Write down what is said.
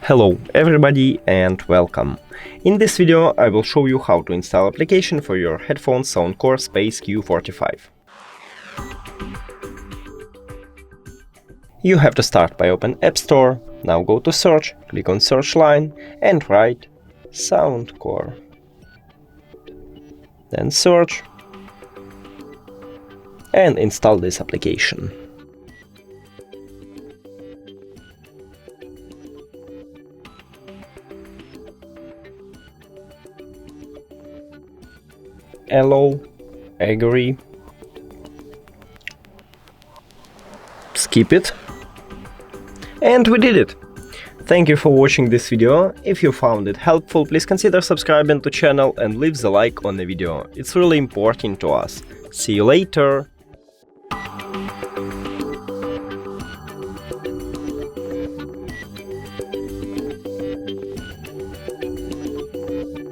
Hello everybody and welcome. In this video I will show you how to install application for your headphones SOUNDCORE Space Q45. You have to start by open App Store, now go to search, click on search line and write SOUNDCORE. Then search and install this application. Allow, agree, skip it, and we did it! Thank you for watching this video. If you found it helpful, please consider subscribing to channel and leave the like on the video. It's really important to us. See you later!